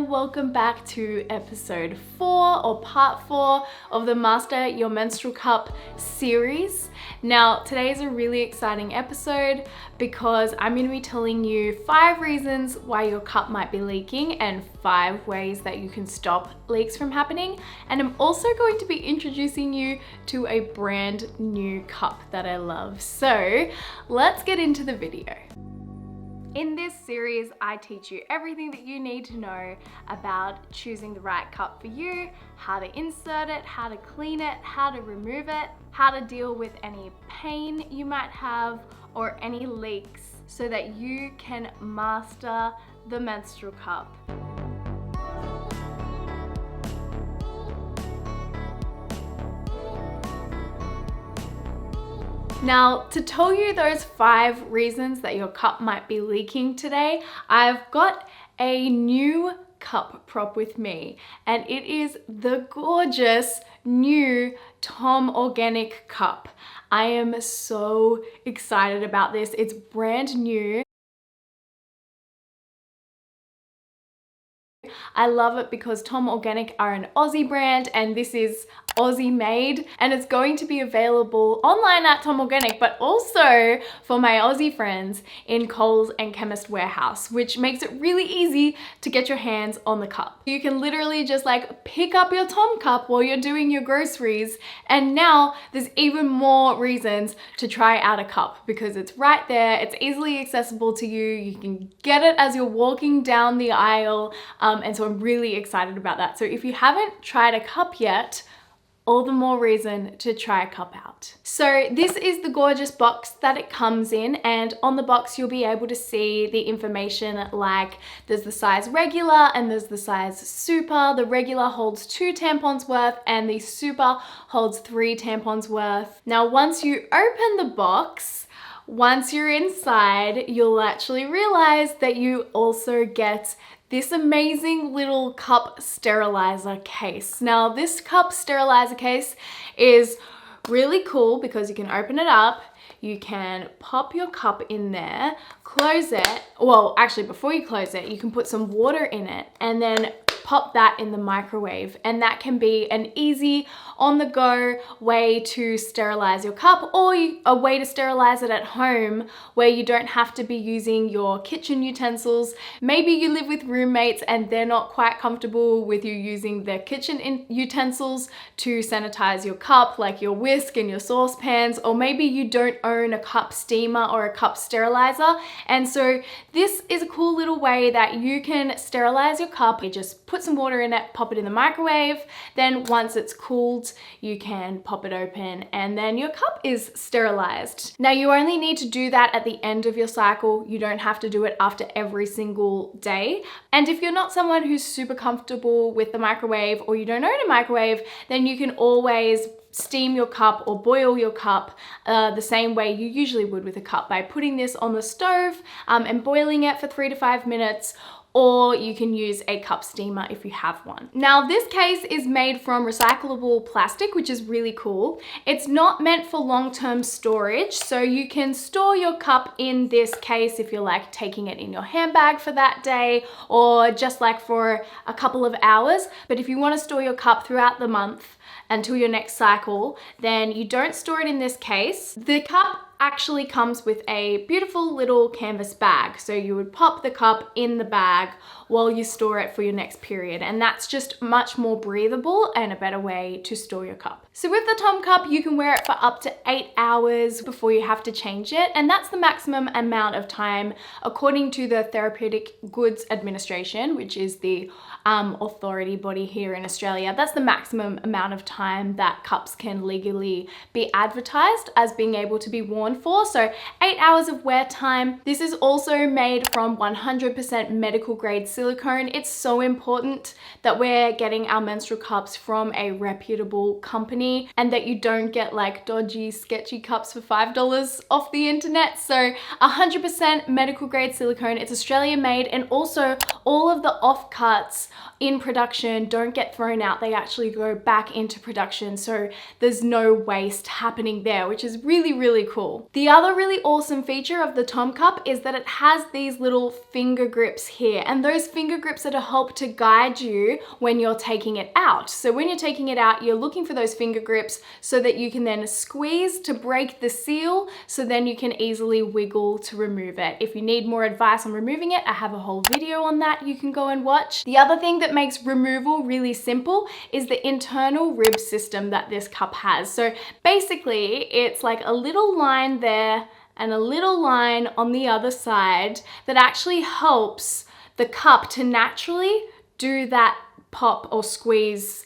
and welcome back to episode 4 or part 4 of the Master Your Menstrual Cup series. Now, today is a really exciting episode because I'm going to be telling you 5 reasons why your cup might be leaking and 5 ways that you can stop leaks from happening. And I'm also going to be introducing you to a brand new cup that I love. So let's get into the video. In this series, I teach you everything that you need to know about choosing the right cup for you, how to insert it, how to clean it, how to remove it, how to deal with any pain you might have or any leaks so that you can master the menstrual cup. Now, to tell you those 5 reasons that your cup might be leaking today, I've got a new cup prop with me, and it is the gorgeous new Tom Organic cup. I am so excited about this. It's brand new. I love it because Tom Organic are an Aussie brand and this is Aussie made, and it's going to be available online at Tom Organic, but also for my Aussie friends in Coles and Chemist Warehouse, which makes it really easy to get your hands on the cup. You can literally just like pick up your Tom cup while you're doing your groceries, and now there's even more reasons to try out a cup because it's right there, it's easily accessible to you, you can get it as you're walking down the aisle, and so I'm really excited about that. So if you haven't tried a cup yet, all the more reason to try a cup out. So this is the gorgeous box that it comes in, and on the box you'll be able to see the information like there's the size regular and there's the size super. The regular holds 2 tampons worth and the super holds 3 tampons worth. Now once you open the box, once you're inside, you'll actually realize that you also get this amazing little cup sterilizer case. Now this cup sterilizer case is really cool because you can open it up, you can pop your cup in there, close it. Well, actually before you close it, you can put some water in it and then pop that in the microwave, and that can be an easy on-the-go way to sterilize your cup, or a way to sterilize it at home where you don't have to be using your kitchen utensils. Maybe you live with roommates and they're not quite comfortable with you using their kitchen utensils to sanitize your cup, like your whisk and your saucepans, or maybe you don't own a cup steamer or a cup sterilizer. And so this is a cool little way that you can sterilize your cup. You just put some water in it, pop it in the microwave, then once it's cooled, you can pop it open and then your cup is sterilized. Now you only need to do that at the end of your cycle. You don't have to do it after every single day. And if you're not someone who's super comfortable with the microwave or you don't own a microwave, then you can always steam your cup or boil your cup the same way you usually would with a cup by putting this on the stove and boiling it for 3 to 5 minutes, or you can use a cup steamer if you have one. Now this case is made from recyclable plastic, which is really cool. It's not meant for long-term storage, so you can store your cup in this case if you're like taking it in your handbag for that day or just like for a couple of hours. But if you want to store your cup throughout the month until your next cycle, then you don't store it in this case. The cup actually comes with a beautiful little canvas bag. So you would pop the cup in the bag while you store it for your next period. And that's just much more breathable and a better way to store your cup. So with the Tom cup, you can wear it for up to 8 hours before you have to change it. And that's the maximum amount of time according to the Therapeutic Goods Administration, which is the authority body here in Australia. That's the maximum amount of time that cups can legally be advertised as being able to be worn for. So 8 hours of wear time. This is also made from 100% medical grade silicone. It's so important that we're getting our menstrual cups from a reputable company and that you don't get like dodgy, sketchy cups for $5 off the internet. So 100% medical grade silicone. It's Australian made, and also all of the offcuts in production don't get thrown out. They actually go back into production. So there's no waste happening there, which is really, really cool. removable. The other really awesome feature of the Tom cup is that it has these little finger grips here, and those finger grips are to help to guide you when you're taking it out. So when you're taking it out, you're looking for those finger grips so that you can then squeeze to break the seal, so then you can easily wiggle to remove it. If you need more advice on removing it, I have a whole video on that you can go and watch. The other thing that makes removal really simple is the internal rib system that this cup has. So basically it's like a little line there and a little line on the other side that actually helps the cup to naturally do that pop or squeeze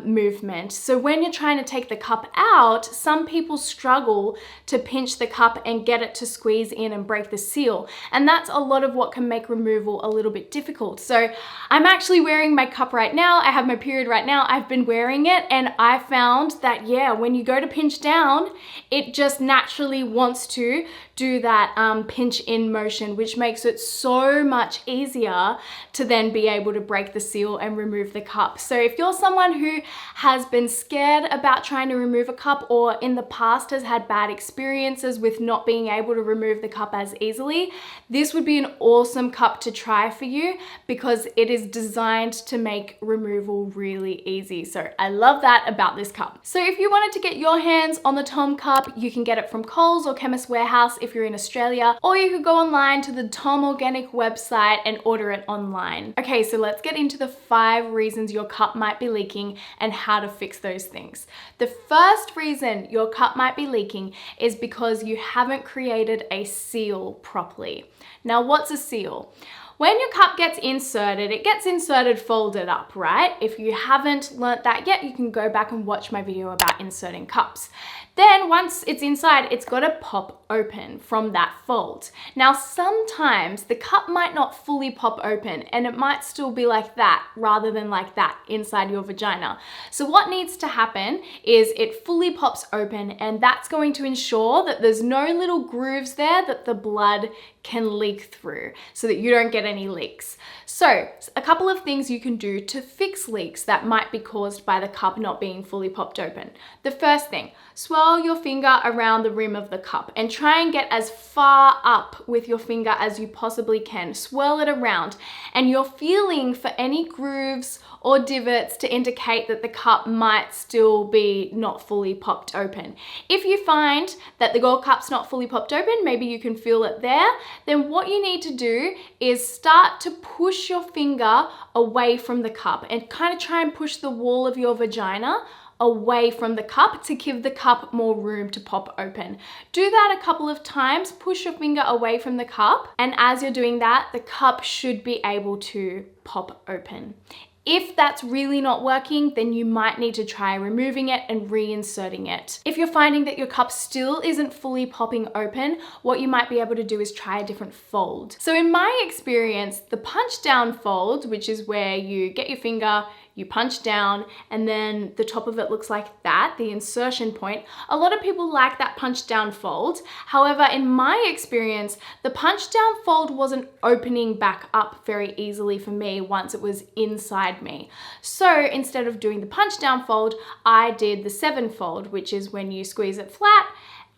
movement. So when you're trying to take the cup out, some people struggle to pinch the cup and get it to squeeze in and break the seal. And that's a lot of what can make removal a little bit difficult. So I'm actually wearing my cup right now. I have my period right now. I've been wearing it, and I found that, yeah, when you go to pinch down, it just naturally wants to do that pinch in motion, which makes it so much easier to then be able to break the seal and remove the cup. So if you're someone who has been scared about trying to remove a cup, or in the past has had bad experiences with not being able to remove the cup as easily, this would be an awesome cup to try for you because it is designed to make removal really easy. So I love that about this cup. So if you wanted to get your hands on the Tom cup, you can get it from Coles or Chemist Warehouse if you're in Australia, or you could go online to the Tom Organic website and order it online. Okay, so let's get into the 5 reasons your cup might be leaking and how to fix those things. The first reason your cup might be leaking is because you haven't created a seal properly. Now, what's a seal? When your cup gets inserted, it gets inserted folded up, right? If you haven't learnt that yet, you can go back and watch my video about inserting cups. Then once it's inside, it's got to pop open from that fold. Now, sometimes the cup might not fully pop open and it might still be like that rather than like that inside your vagina. So what needs to happen is it fully pops open, and that's going to ensure that there's no little grooves there that the blood can leak through so that you don't get any leaks. So a couple of things you can do to fix leaks that might be caused by the cup not being fully popped open. The first thing, swirl your finger around the rim of the cup and try and get as far up with your finger as you possibly can. Swirl it around, and you're feeling for any grooves or divots to indicate that the cup might still be not fully popped open. If you find that the gold cup's not fully popped open, maybe you can feel it there, then what you need to do is start to push your finger away from the cup and kind of try and push the wall of your vagina away from the cup to give the cup more room to pop open. Do that a couple of times, push your finger away from the cup, and as you're doing that, the cup should be able to pop open. If that's really not working, then you might need to try removing it and reinserting it. If you're finding that your cup still isn't fully popping open, what you might be able to do is try a different fold. So in my experience, the punch down fold, which is where you get your finger, you punch down, and then the top of it looks like that, the insertion point. A lot of people like that punch down fold. However, in my experience, the punch down fold wasn't opening back up very easily for me once it was inside me. So instead of doing the punch down fold, I did the 7 fold, which is when you squeeze it flat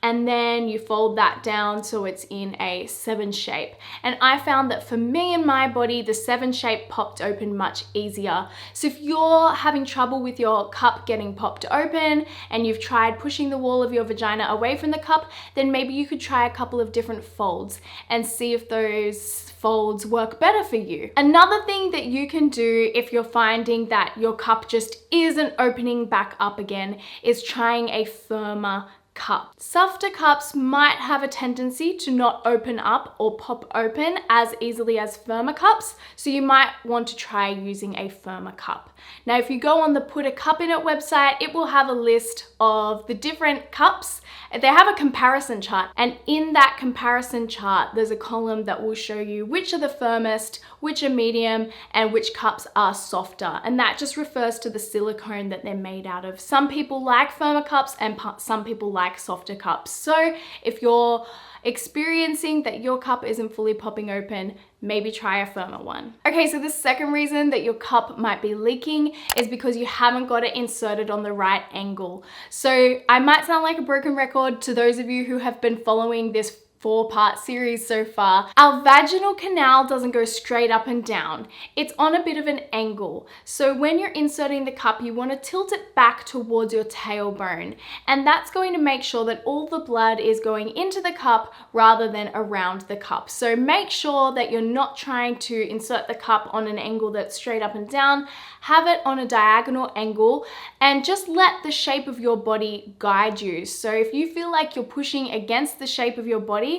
and then you fold that down so it's in a 7 shape. And I found that for me and my body, the 7 shape popped open much easier. So if you're having trouble with your cup getting popped open and you've tried pushing the wall of your vagina away from the cup, then maybe you could try a couple of different folds and see if those folds work better for you. Another thing that you can do if you're finding that your cup just isn't opening back up again is trying a firmer cup. Softer cups might have a tendency to not open up or pop open as easily as firmer cups, so you might want to try using a firmer cup. Now, if you go on the Put a Cup in It website, it will have a list of the different cups. They have a comparison chart, and in that comparison chart, there's a column that will show you which are the firmest, which are medium, and which cups are softer. And that just refers to the silicone that they're made out of. Some people like firmer cups and some people like like softer cups. So if you're experiencing that your cup isn't fully popping open, maybe try a firmer one. Okay, so the second reason that your cup might be leaking is because you haven't got it inserted on the right angle. So I might sound like a broken record to those of you who have been following this 4-part series so far. Our vaginal canal doesn't go straight up and down. It's on a bit of an angle. So when you're inserting the cup, you want to tilt it back towards your tailbone. And that's going to make sure that all the blood is going into the cup rather than around the cup. So make sure that you're not trying to insert the cup on an angle that's straight up and down. Have it on a diagonal angle and just let the shape of your body guide you. So if you feel like you're pushing against the shape of your body,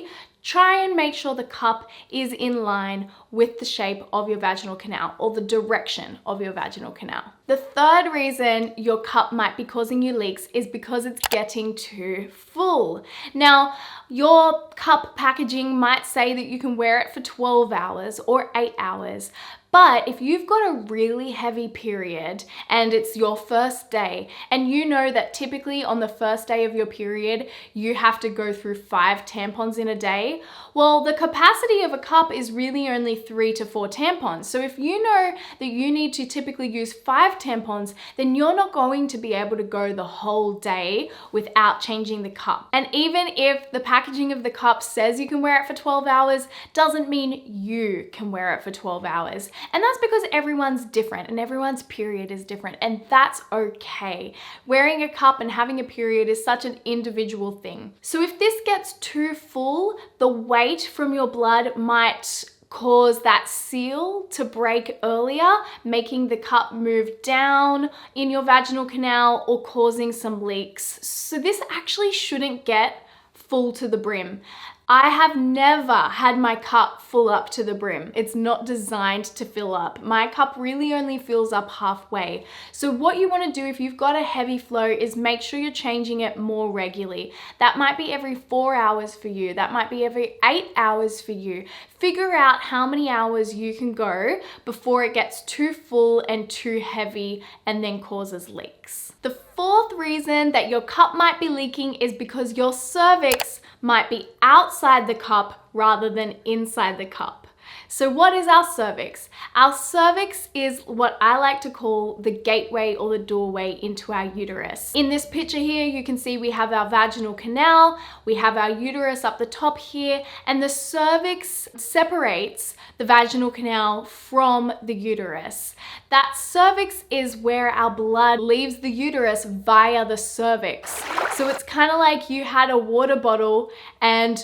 try and make sure the cup is in line with the shape of your vaginal canal or the direction of your vaginal canal. The third reason your cup might be causing you leaks is because it's getting too full. Now, your cup packaging might say that you can wear it for 12 hours or 8 hours. But if you've got a really heavy period and it's your first day, and you know that typically on the first day of your period, you have to go through 5 tampons in a day, well, the capacity of a cup is really only 3 to 4 tampons. So if you know that you need to typically use 5 tampons, then you're not going to be able to go the whole day without changing the cup. And even if the packaging of the cup says you can wear it for 12 hours, doesn't mean you can wear it for 12 hours. And that's because everyone's different and everyone's period is different, and that's okay. Wearing a cup and having a period is such an individual thing. So if this gets too full, the weight from your blood might cause that seal to break earlier, making the cup move down in your vaginal canal or causing some leaks. So this actually shouldn't get full to the brim. I have never had my cup full up to the brim. It's not designed to fill up. My cup really only fills up halfway. So what you want to do if you've got a heavy flow is make sure you're changing it more regularly. That might be every 4 hours for you. That might be every 8 hours for you. Figure out how many hours you can go before it gets too full and too heavy and then causes leaks. The fourth reason that your cup might be leaking is because your cervix might be outside the cup rather than inside the cup. So what is our cervix? Our cervix is what I like to call the gateway or the doorway into our uterus. In this picture here, you can see we have our vaginal canal, we have our uterus up the top here, and the cervix separates the vaginal canal from the uterus. That cervix is where our blood leaves the uterus via the cervix. So it's kind of like you had a water bottle and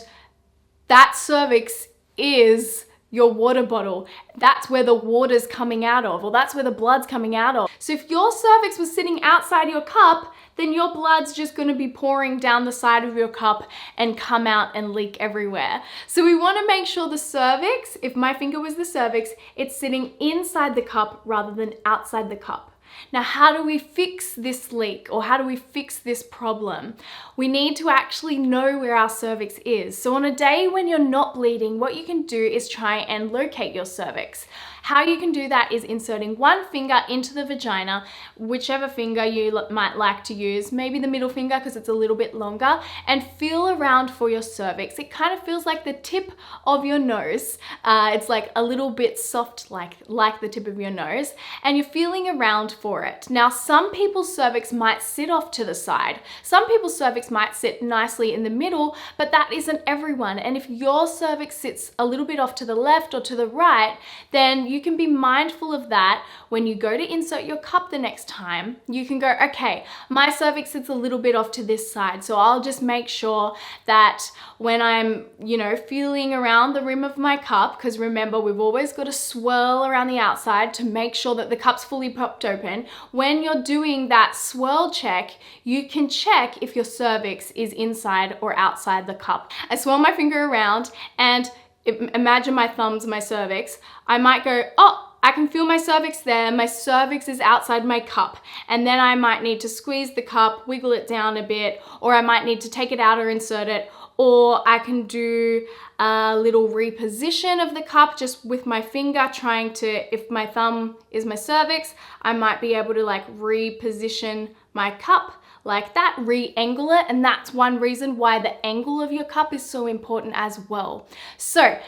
that cervix is your water bottle. That's where the water's coming out of, or that's where the blood's coming out of. So if your cervix was sitting outside your cup, then your blood's just going to be pouring down the side of your cup and come out and leak everywhere. So we want to make sure the cervix, if my finger was the cervix, it's sitting inside the cup rather than outside the cup. Now, how do we fix this leak, or how do we fix this problem? We need to actually know where our cervix is. So on a day when you're not bleeding, what you can do is try and locate your cervix. How you can do that is inserting one finger into the vagina, whichever finger you might like to use, maybe the middle finger because it's a little bit longer, and feel around for your cervix. It kind of feels like the tip of your nose. It's like a little bit soft like the tip of your nose, and you're feeling around for it. Now, some people's cervix might sit off to the side. Some people's cervix might sit nicely in the middle, but that isn't everyone. And if your cervix sits a little bit off to the left or to the right, then you can be mindful of that when you go to insert your cup the next time. You can go, okay, my cervix sits a little bit off to this side, so I'll just make sure that when I'm, feeling around the rim of my cup, because remember, we've always got to swirl around the outside to make sure that the cup's fully popped open. When you're doing that swirl check, you can check if your cervix is inside or outside the cup. I swirl my finger around and imagine my thumb's my cervix. I might go, oh, I can feel my cervix there. My cervix is outside my cup. And then I might need to squeeze the cup, wiggle it down a bit, or I might need to take it out or insert it. Or I can do a little reposition of the cup just with my finger, trying to, if my thumb is my cervix, I might be able to like reposition my cup like that, re-angle it, and that's one reason why the angle of your cup is so important as well. So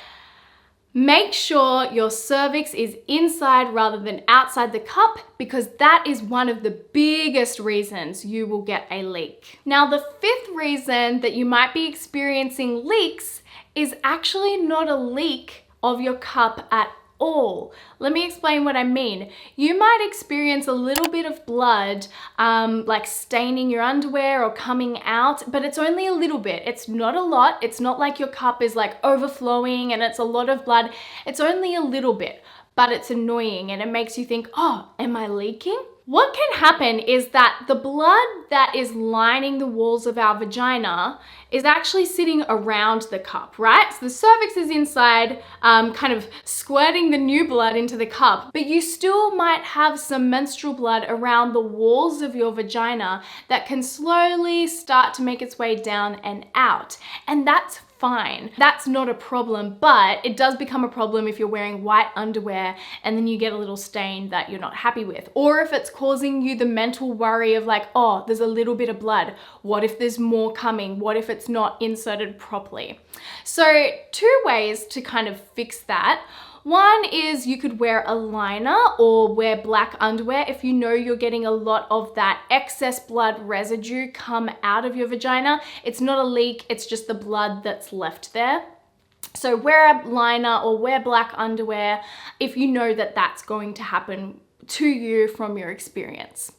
make sure your cervix is inside rather than outside the cup, because that is one of the biggest reasons you will get a leak. Now, the fifth reason that you might be experiencing leaks is actually not a leak of your cup at all. Let me explain what I mean. You might experience a little bit of blood, like staining your underwear or coming out, but it's only a little bit. It's not a lot. It's not like your cup is like overflowing and it's a lot of blood. It's only a little bit, but it's annoying and it makes you think, oh, am I leaking? What can happen is that the blood that is lining the walls of our vagina is actually sitting around the cup, right? So the cervix is inside, kind of squirting the new blood into the cup, but you still might have some menstrual blood around the walls of your vagina that can slowly start to make its way down and out. And that's fine. That's not a problem, but it does become a problem if you're wearing white underwear and then you get a little stain that you're not happy with. Or if it's causing you the mental worry of like, oh, there's a little bit of blood. What if there's more coming? What if it's not inserted properly? So 2 ways to kind of fix that. One is you could wear a liner or wear black underwear if you know you're getting a lot of that excess blood residue come out of your vagina. It's not a leak, it's just the blood that's left there. So wear a liner or wear black underwear if you know that that's going to happen to you from your experience.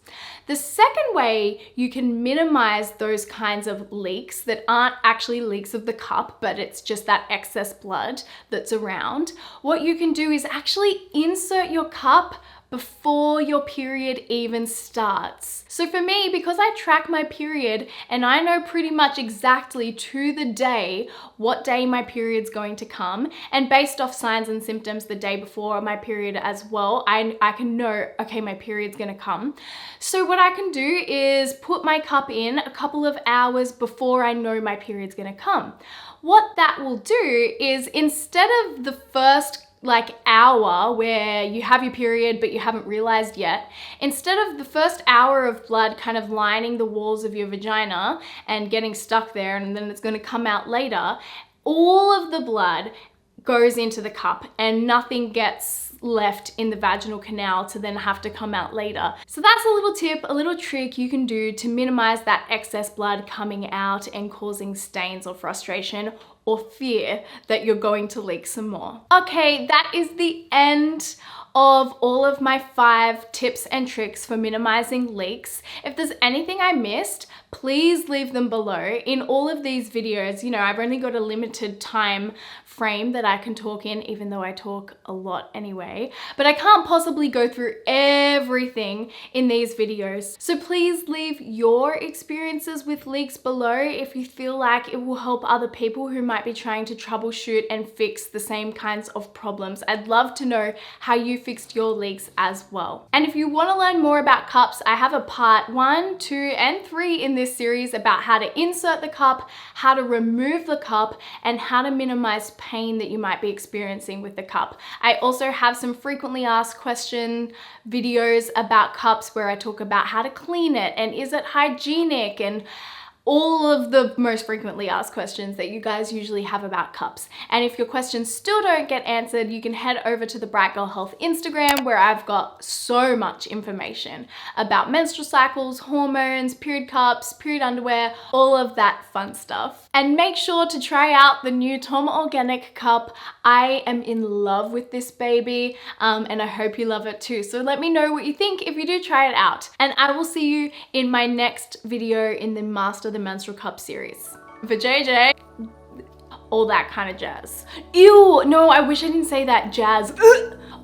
The second way you can minimize those kinds of leaks that aren't actually leaks of the cup, but it's just that excess blood that's around, what you can do is actually insert your cup before your period even starts. So for me, because I track my period and I know pretty much exactly to the day what day my period's going to come, and based off signs and symptoms the day before my period as well, I can know, okay, my period's gonna come. So what I can do is put my cup in a couple of hours before I know my period's gonna come. What that will do is, instead of the first hour where you have your period but you haven't realized yet, instead of the first hour of blood kind of lining the walls of your vagina and getting stuck there and then it's going to come out later, all of the blood goes into the cup and nothing gets left in the vaginal canal to then have to come out later. So that's a little tip, a little trick you can do to minimize that excess blood coming out and causing stains or frustration or fear that you're going to leak some more. Okay, that is the end of all of my 5 tips and tricks for minimizing leaks. If there's anything I missed, please leave them below. In all of these videos, you know, I've only got a limited time frame that I can talk in, even though I talk a lot anyway, but I can't possibly go through everything in these videos. So please leave your experiences with leaks below if you feel like it will help other people who might be trying to troubleshoot and fix the same kinds of problems. I'd love to know how you fixed your leaks as well. And if you want to learn more about cups, I have a part 1, 2, and 3 in this series about how to insert the cup, how to remove the cup, and how to minimize pain that you might be experiencing with the cup. I also have some frequently asked question videos about cups where I talk about how to clean it and is it hygienic and all of the most frequently asked questions that you guys usually have about cups. And if your questions still don't get answered, you can head over to the Bright Girl Health Instagram, where I've got so much information about menstrual cycles, hormones, period cups, period underwear, all of that fun stuff. And make sure to try out the new Tom Organic cup. I am in love with this baby, and I hope you love it too. So let me know what you think if you do try it out. And I will see you in my next video in the Master the Menstrual Cup series. For JJ, all that kind of jazz. Ew, no, I wish I didn't say that, jazz.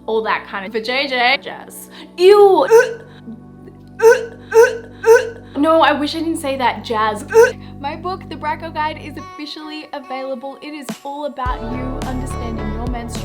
All that kind of, for JJ, jazz. Ew. No, I wish I didn't say that, jazz. My book, The Bright Girl Guide, is officially available. It is all about you understanding your menstrual